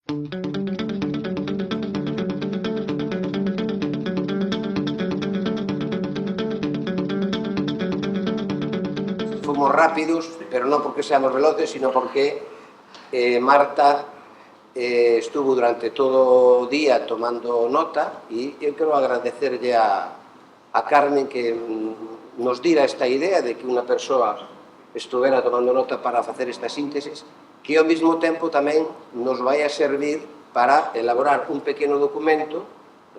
Fomos rápidos, pero non porque seamos veloces, sino porque Marta estuvo durante todo o día tomando nota e eu quero agradecerlle a Carmen que nos dira esta idea de que unha persoa estuvera tomando nota para facer esta síntesis, que ao mesmo tempo tamén nos vai a servir para elaborar un pequeno documento,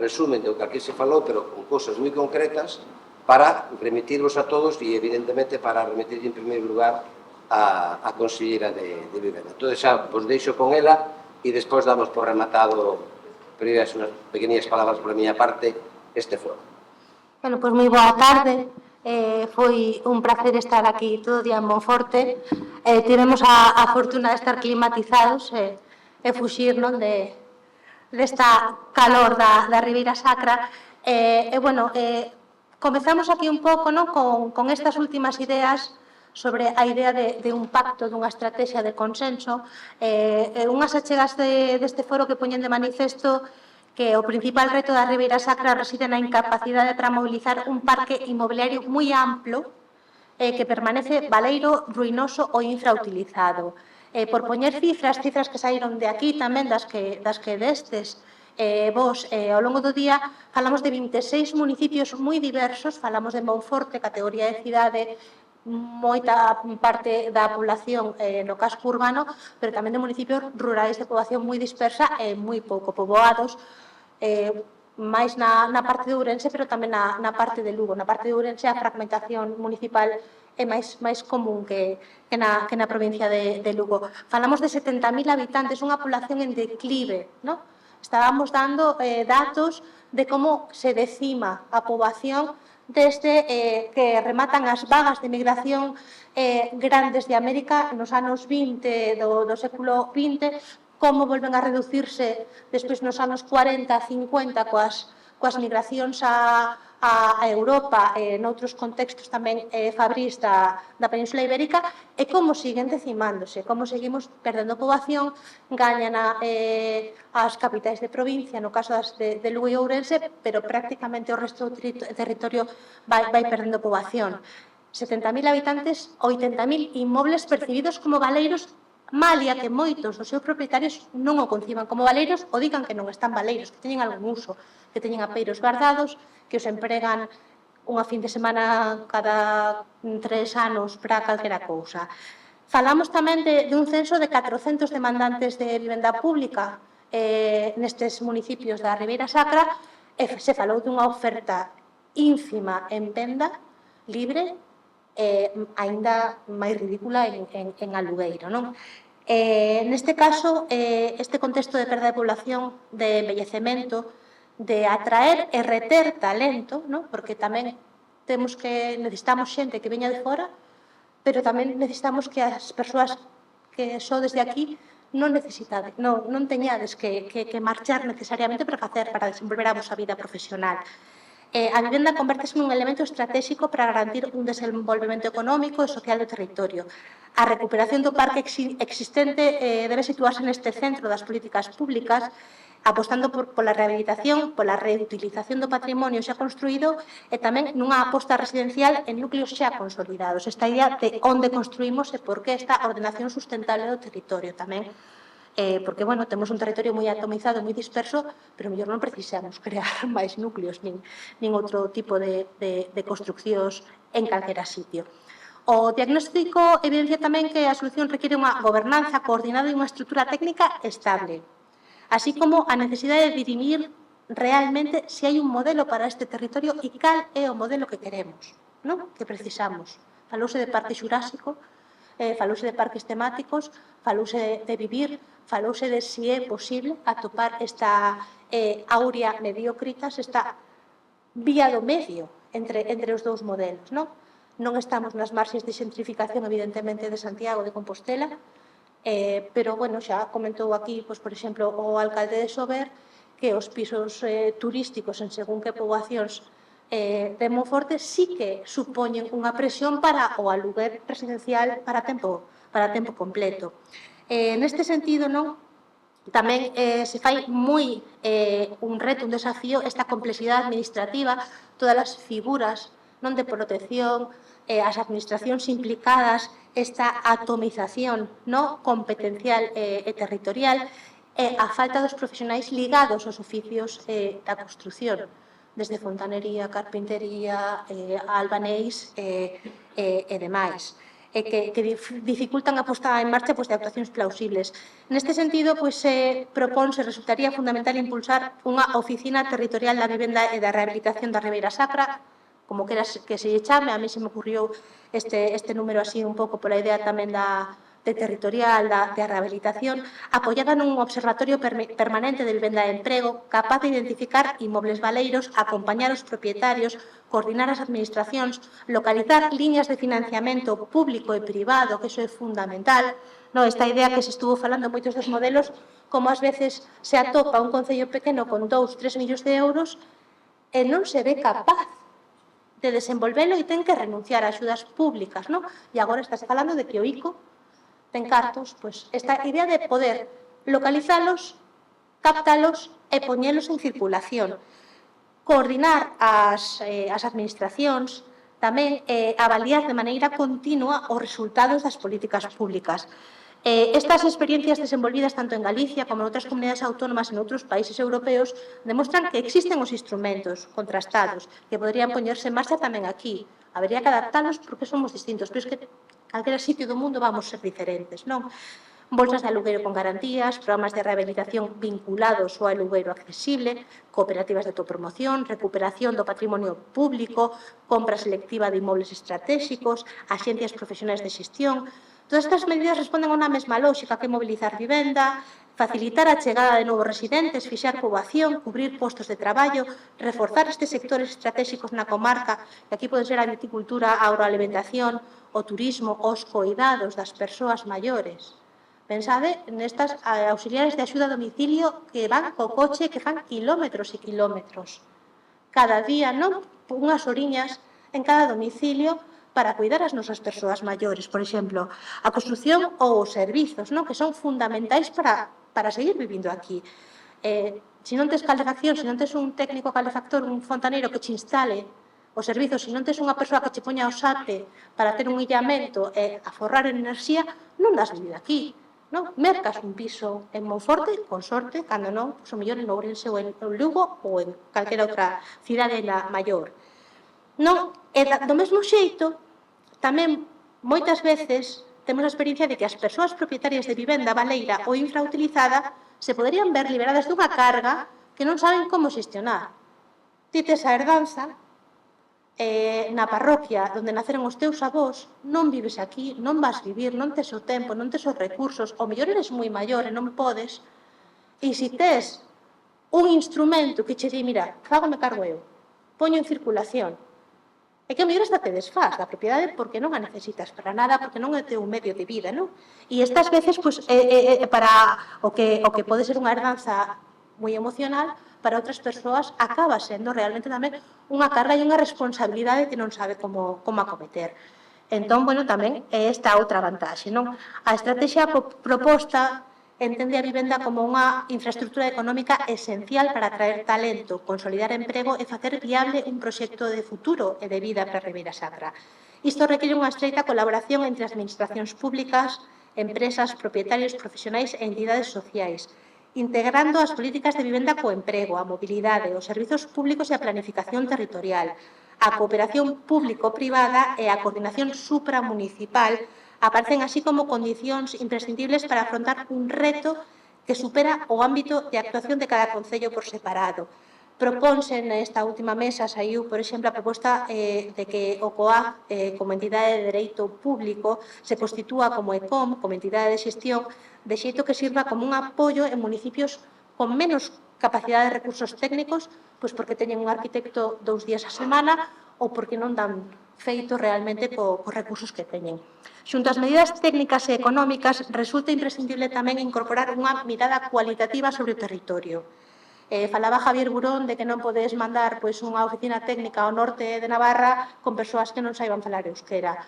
resumen do que aquí se falou, pero con cosas moi concretas, para remitirvos a todos e, evidentemente, para remitir en primeiro lugar a Conselleira de Vivenda. Entón, xa vos deixo con ela e despois damos por rematado, primeras unhas pequenías palabras por a miña parte, este foro. Bueno, pois moi boa tarde. Foi un placer estar aquí todo o día en Monforte. Tivemos a fortuna de estar climatizados e fuxir desta calor da Ribeira Sacra. Bueno, comezamos aquí un pouco con estas últimas ideas sobre a idea de un pacto, dunha estrategia de consenso. Unhas achegas deste foro que poñen de manifesto que o principal reto da Ribeira Sacra reside na incapacidade para mobilizar un parque inmobiliario moi amplo que permanece baleiro, ruinoso ou infrautilizado. Por poñer cifras que saíron de aquí tamén, das que destes, vos, ao longo do día, falamos de 26 municipios moi diversos, falamos de Monforte, categoría de cidade, moita parte da población no casco urbano, pero tamén de municipios rurais de poboación moi dispersa e moi pouco poboados, máis na parte de Ourense, pero tamén na parte de Lugo. Na parte de Ourense a fragmentación municipal é máis común que na provincia de Lugo. Falamos de 70.000 habitantes, unha población en declive, non? Estábamos dando datos de como se decima a poboación desde que rematan as vagas de migración grandes de América nos anos 20 do século XX, como volven a reducirse despois nos anos 40, 50 coas migracións a Europa, noutros contextos tamén fabrís da Península Ibérica, e como siguen decimándose, como seguimos perdendo poboación, gañan as capitais de provincia, no caso de Lugo e Ourense, pero prácticamente o resto do territorio vai perdendo poboación. 70.000 habitantes, 80.000 inmobles percibidos como baleiros, malia que moitos dos seus propietarios non o conciban como baleiros ou digan que non están baleiros, que teñen algún uso, que teñen apeiros guardados, que os empregan unha fin de semana cada 3 anos para calquera cousa. Falamos tamén de un censo de 400 demandantes de vivenda pública nestes municipios da Ribeira Sacra, e se falou dunha oferta ínfima en venda libre, aínda máis ridícula en alugueiro, non? Neste caso, este contexto de perda de población, de envellecemento, de atraer e reter talento, non? Porque tamén necesitamos xente que veña de fora, pero tamén necesitamos que as persoas que só desde aquí non teñades que marchar necesariamente para desenvolver a vosa vida profesional. A vivenda convértese nun elemento estratégico para garantir un desenvolvemento económico e social do territorio. A recuperación do parque existente debe situarse neste centro das políticas públicas, apostando pola rehabilitación, pola reutilización do patrimonio xa construído e tamén nunha aposta residencial en núcleos xa consolidados. Esta idea de onde construímos e por que esta ordenación sustentable do territorio tamén. Porque, bueno, temos un territorio moi atomizado, moi disperso, pero mellor non precisamos crear máis núcleos nin outro tipo de construccións en calquera sitio. O diagnóstico evidencia tamén que a solución requiere unha gobernanza coordinada e unha estrutura técnica estable, así como a necesidade de dirimir realmente se hai un modelo para este territorio e cal é o modelo que queremos, non? Que precisamos. Falouse de parque xurásico, falouse de parques temáticos, falouse de vivir, falouse de se é posible atopar esta aurea mediocritas, esta vía do medio entre os dous modelos, non? Non estamos nas marxes de xentrificación, evidentemente, de Santiago de Compostela, pero, bueno, xa comentou aquí, por exemplo, o alcalde de Sober, que os pisos turísticos en según que poboacións de Monforte sí que supoñen unha presión para o aluguer residencial para tempo completo. Neste sentido, non, Tamén se fai moi un reto, un desafío, esta complexidade administrativa, todas as figuras non de protección, as administracións implicadas, esta atomización competencial e territorial, e a falta dos profesionais ligados aos oficios da construción, desde fontanería, carpintería, albaneis e demais, que dificultan a posta en marcha de actuacións plausibles. Neste sentido, resultaría fundamental impulsar unha oficina territorial da vivenda e da rehabilitación da Ribeira Sacra, como que se lle chame. A mí se me ocurriu este número así un pouco pola idea tamén de territorial, da rehabilitación, apoiada nun observatorio permanente de vivenda e emprego, capaz de identificar inmobles baleiros, acompañar os propietarios, coordinar as administracións, localizar liñas de financiamento público e privado, que iso é fundamental. Esta idea que se estuvo falando en moitos dos modelos, como ás veces se atopa un concello pequeno con 2-3 millóns de euros e non se ve capaz de desenvolvelo e ten que renunciar a axudas públicas, E agora estás falando de que o ICO ten cartos, esta idea de poder localizalos, captalos e poñelos en circulación. Coordinar as administracións, tamén avaliar de maneira continua os resultados das políticas públicas. Estas experiencias desenvolvidas tanto en Galicia como en outras comunidades autónomas e en outros países europeos demostran que existen os instrumentos contrastados que poderían poñerse en marcha tamén aquí. Habería que adaptalos porque somos distintos, pero é que calquera sitio do mundo vamos ser diferentes, Bolsas de alugueiro con garantías, programas de rehabilitación vinculados ao alugueiro accesible, cooperativas de autopromoción, recuperación do patrimonio público, compra selectiva de inmobles estratégicos, axencias profesionais de xestión. Todas estas medidas responden a unha mesma lógica que mobilizar vivenda, facilitar a chegada de novos residentes, fixar poboación, cubrir postos de traballo, reforzar estes sectores estratégicos na comarca, que aquí pode ser a viticultura, a agroalimentación, o turismo, os coidados das persoas maiores. Pensade nestas auxiliares de axuda a domicilio que van co coche, que fan quilómetros e quilómetros. Cada día, unhas horiñas en cada domicilio para cuidar as nosas persoas maiores. Por exemplo, a construción ou os servizos, que son fundamentais para seguir vivindo aquí. Se non tes calefacción, se non tes un técnico calefactor, un fontaneiro que che instale os servizos, se non tes unha persoa que che poña o SATE para ter un illamento e aforrar en enerxía, non das vivir aquí. Mercas un piso en Monforte, con sorte, cando non, o mellor en Ourense ou en Lugo ou en calquera outra cidade maior. E do mesmo xeito, tamén, moitas veces, temos a experiencia de que as persoas propietarias de vivenda baleira ou infrautilizada se poderían ver liberadas dunha carga que non saben como xestionar. Ti tes a herdanza, na parroquia onde naceron os teus avós, non vives aquí, non vas vivir, non tes o tempo, non tes os recursos, o mellor eres moi maior e non podes, e se tes un instrumento que che di, mira, fágome cargo eu, poño en circulación, é que a mellor hasta te desfás da propiedade porque non a necesitas para nada, porque non é o teu medio de vida, E estas veces, para o que pode ser unha herdanza moi emocional, para outras persoas acaba sendo realmente tamén unha carga e unha responsabilidade que non sabe como acometer. Entón, tamén é esta outra vantaxe, A estrategia proposta entende a vivenda como unha infraestructura económica esencial para atraer talento, consolidar emprego e facer viable un proxecto de futuro e de vida para a Ribeira Sacra. Isto require unha estreita colaboración entre administracións públicas, empresas, propietarios, profesionais e entidades sociais, integrando as políticas de vivenda co emprego, a mobilidade, os servizos públicos e a planificación territorial, a cooperación público-privada e a coordinación supramunicipal aparecen así como condicións imprescindibles para afrontar un reto que supera o ámbito de actuación de cada concello por separado. Propónse nesta última mesa, saiu, por exemplo, a proposta de que o COAG, como entidade de dereito público, se constitúa como ECOM, como entidade de xestión, de xeito que sirva como un apoio en municipios con menos capacidade de recursos técnicos, pois porque teñen un arquitecto 2 días a semana ou porque non dan feito realmente cos recursos que teñen. Xunto ás medidas técnicas e económicas, resulta imprescindible tamén incorporar unha mirada cualitativa sobre o territorio. Falaba Javier Burón de que non podes mandar unha oficina técnica ao norte de Navarra con persoas que non saiban falar euskera.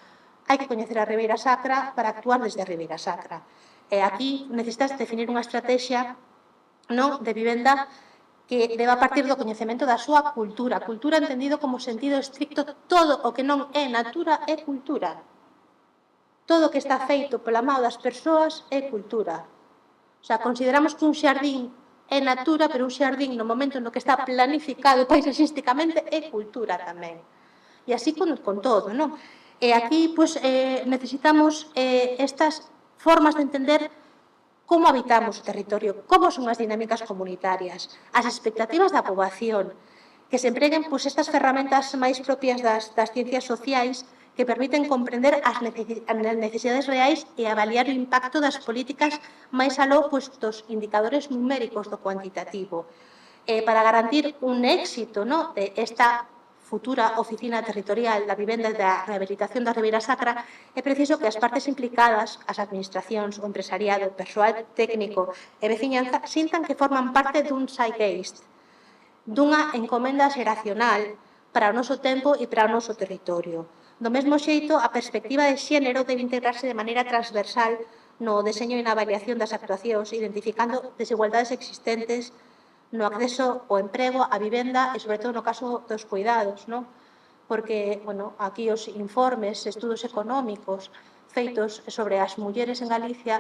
Hai que coñecer a Ribeira Sacra para actuar desde a Ribeira Sacra. Aquí necesitas definir unha estrategia de vivenda que deba partir do coñecemento da súa cultura. Cultura entendido como sentido estricto, todo o que non é natura é cultura. Todo o que está feito pola mão das persoas é cultura. O sea, consideramos que un xardín é natura, pero un xardín no momento no que está planificado paisaxísticamente é cultura tamén. E así con todo, non? E aquí, necesitamos estas formas de entender como habitamos o territorio, como son as dinámicas comunitarias, as expectativas da poboación, que se empreguen estas ferramentas máis propias das ciencias sociais que permiten comprender as necesidades reais e avaliar o impacto das políticas máis aló dos indicadores numéricos do cuantitativo, para garantir un éxito de esta futura oficina territorial da vivenda e da rehabilitación da Ribeira Sacra, é preciso que as partes implicadas, as administracións, o empresariado, o persoal técnico e veciñanza, sintan que forman parte dun zeitgeist, dunha encomenda xeracional para o noso tempo e para o noso territorio. Do mesmo xeito, a perspectiva de xénero debe integrarse de maneira transversal no deseño e na avaliación das actuacións, identificando desigualdades existentes no acceso ao emprego, á vivenda e, sobre todo, no caso dos cuidados, porque, aquí os informes, estudos económicos feitos sobre as mulleres en Galicia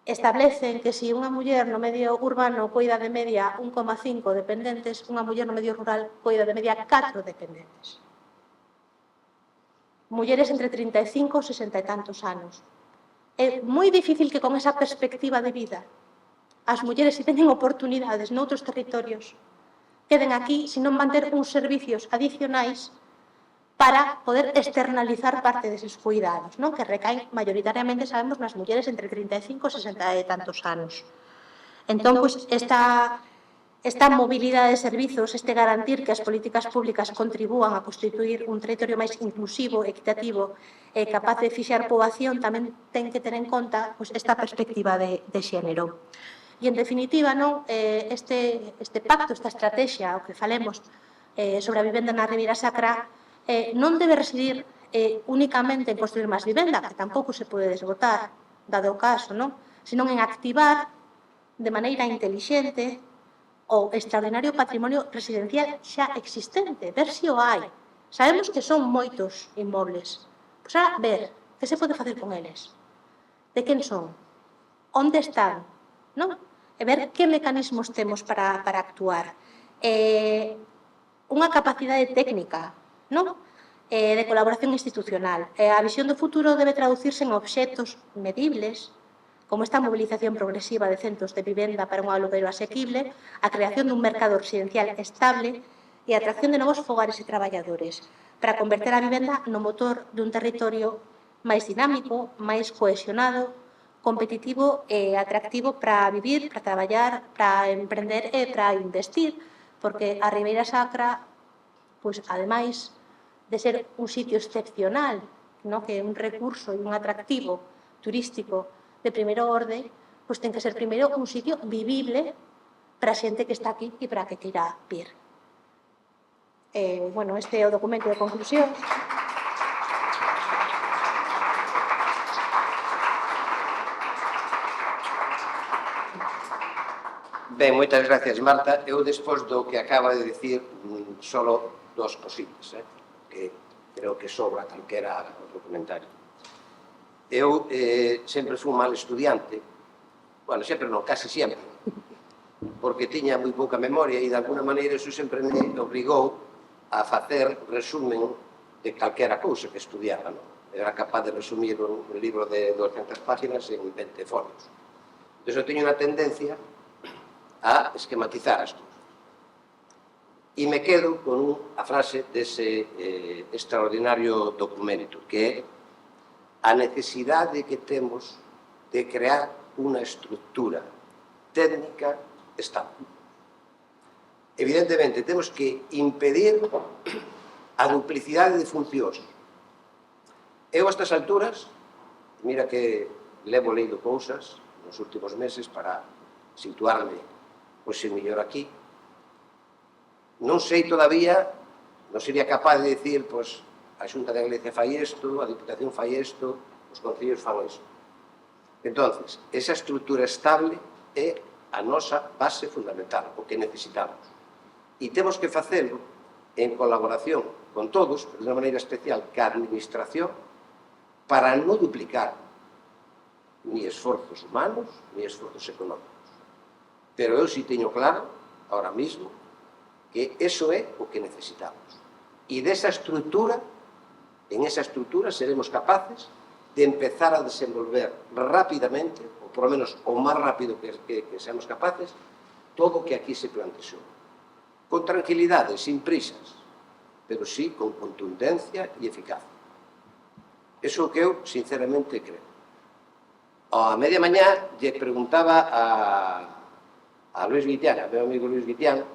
establecen que se unha muller no medio urbano coida de media 1,5 dependentes, unha muller no medio rural coida de media 4 dependentes. Mulleres entre 35 e 60 e tantos anos. É moi difícil que con esa perspectiva de vida as mulleres, se teñen oportunidades noutros territorios, queden aquí se non van ter uns servicios adicionais para poder externalizar parte deses cuidados, que recaen maioritariamente, sabemos, nas mulleres entre 35 e 60 e tantos anos. Entón, esta mobilidade de servizos, este garantir que as políticas públicas contribúan a constituir un territorio máis inclusivo, equitativo e capaz de fixar poboación, tamén ten que ter en conta esta perspectiva de xénero. E, en definitiva, este pacto, esta estrategia, o que falemos sobre a vivenda na Ribeira Sacra, non debe residir únicamente en construir máis vivenda, que tampouco se pode desbotar, dado o caso, senón en activar de maneira intelixente o extraordinario patrimonio residencial xa existente, ver se o hai. Sabemos que son moitos inmobles. Pois a ver que se pode facer con eles. De quen son? Onde están? E ver que mecanismos temos para actuar. Unha capacidade técnica, de colaboración institucional. A visión do futuro debe traducirse en obxectos medibles, como esta movilización progresiva de centros de vivenda para un alugueiro asequible, a creación dun mercado residencial estable e a atracción de novos fogares e traballadores, para converter a vivenda no motor dun territorio máis dinámico, máis cohesionado, competitivo e atractivo para vivir, para traballar, para emprender e para investir, porque a Ribeira Sacra, ademais de ser un sitio excepcional, que é un recurso e un atractivo turístico de primeiro orde, ten que ser primeiro un sitio vivible para a xente que está aquí e para a que queira vir. Este é o documento de conclusión. Ben, moitas gracias, Marta. Eu, despois do que acaba de dicir, solo dos cositas, que creo que sobra calquera documentario. Eu sempre fui un mal estudiante, sempre non, casi sempre, porque tiña moi pouca memoria e, de alguna maneira, iso sempre me obrigou a facer resumen de calquera cousa que estudiara. Era capaz de resumir un libro de 200 páginas en 20 folios. Entón, eu teño unha tendencia a esquematizar as cousas. E me quedo con a frase dese extraordinario documento, que é a necesidade que temos de crear unha estructura técnica estable. Evidentemente, temos que impedir a duplicidade de funcións. Eu, a estas alturas, mira que levo leído cousas nos últimos meses para situarme mellor aquí, non sei todavía, non sería capaz de dicir, a Xunta de Galicia fai isto, a Diputación fai isto, os concellos fan isto. Entón, esa estrutura estable é a nosa base fundamental, o que necesitamos. E temos que facelo en colaboración con todos, de unha maneira especial, ca administración, para non duplicar ni esforzos humanos, ni esforzos económicos. Pero eu si teño claro, ahora mismo, que eso é o que necesitamos. E desa estrutura, en esa estrutura seremos capaces de empezar a desenvolver rapidamente, ou por lo menos o máis rápido que seamos capaces, todo o que aquí se plantexou. Con tranquilidade, sin prisas, pero sí con contundencia e eficacia. Eso é o que eu, sinceramente, creo. A media mañá lle preguntaba a Luis Guitián, a meu amigo Luis Guitián,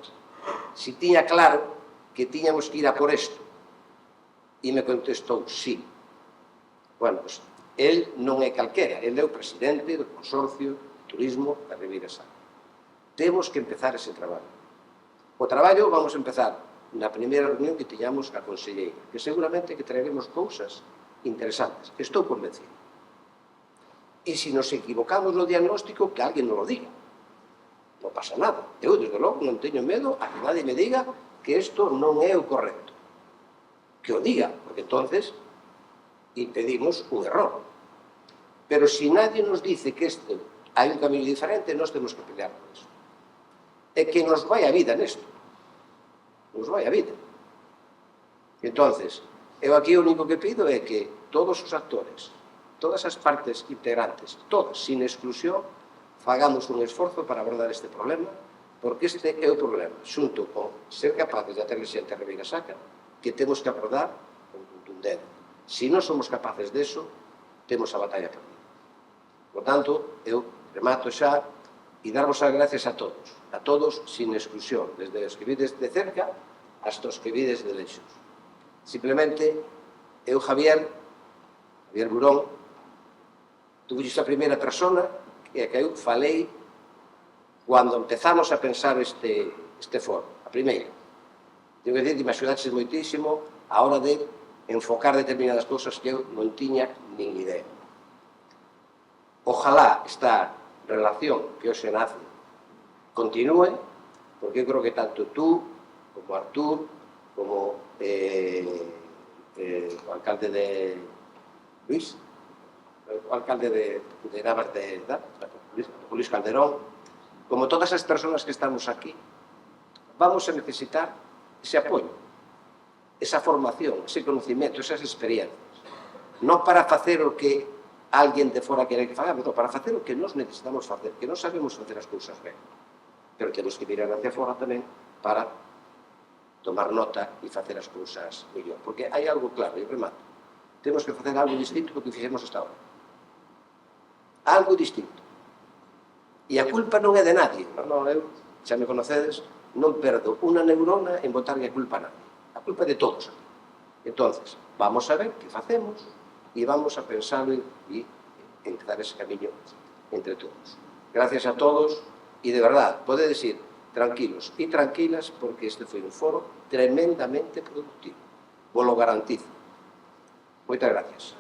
si tiña claro que tiñamos que ir a por isto. E me contestou, sí. Bueno, pues, el non é calquera, el é o presidente do Consorcio de Turismo da Ribeira Sacra. Temos que empezar ese traballo. O traballo vamos a empezar na primeira reunión que teñamos a conselleira, que seguramente que traeremos cousas interesantes. Estou convencido. E se nos equivocamos no diagnóstico, que alguén nos lo diga. Non pasa nada. Eu, desde logo, non teño medo a que nadie me diga que isto non é o correcto. Que o diga, porque entonces impedimos un error. Pero se nadie nos dice que hai un camiño diferente, nós temos que pelear por eso. É que nos vai a vida nesto. Nos vai a vida. Entonces, eu aquí o único que pido é que todos os actores, todas as partes integrantes, todas, sin exclusión, fagamos un esforzo para abordar este problema, porque este é o problema, xunto con ser capaces de aterle xente a Ribeira Sacra, que temos que abordar con contundencia. Se non somos capaces deso, temos a batalla perdida. Por tanto, eu remato xa e darvos as gracias a todos, sin exclusión, desde os que vides de cerca hasta os que vides de lexos. Simplemente, eu, Javier Burón, tuve a primeira persona que eu falei cando empezamos a pensar este foro, a primeira. Tengo que dicir que me axudaches moitísimo a hora de enfocar determinadas cousas que eu non tiña nin idea. Ojalá esta relación que hoxe nace continúe, porque eu creo que tanto tú, como Artur, como o alcalde de Luis, o alcalde de Navas de Luis Calderón, como todas as persoas que estamos aquí, vamos a necesitar ese apoio, esa formación, ese conocimiento, esas experiencias. Non para facer o que alguén de fora quere que fagamos, para facer o que nos necesitamos facer, que non sabemos facer as cousas ben. Pero temos que mirar hacia fora tamén para tomar nota e facer as cousas mellor. Porque hai algo claro, e remato. Temos que facer algo distinto do que fixemos hasta ahora. Algo distinto. E a culpa non é de nadie. Non, eu, xa me conocedes, non perdo unha neurona en botarlle a culpa a nadie. A culpa é de todos. Entonces, vamos a ver que facemos e vamos a pensar e empezar ese camiño entre todos. Gracias a todos e, de verdad, podedes ir tranquilos e tranquilas porque este foi un foro tremendamente productivo. Vos lo garantizo. Moitas gracias.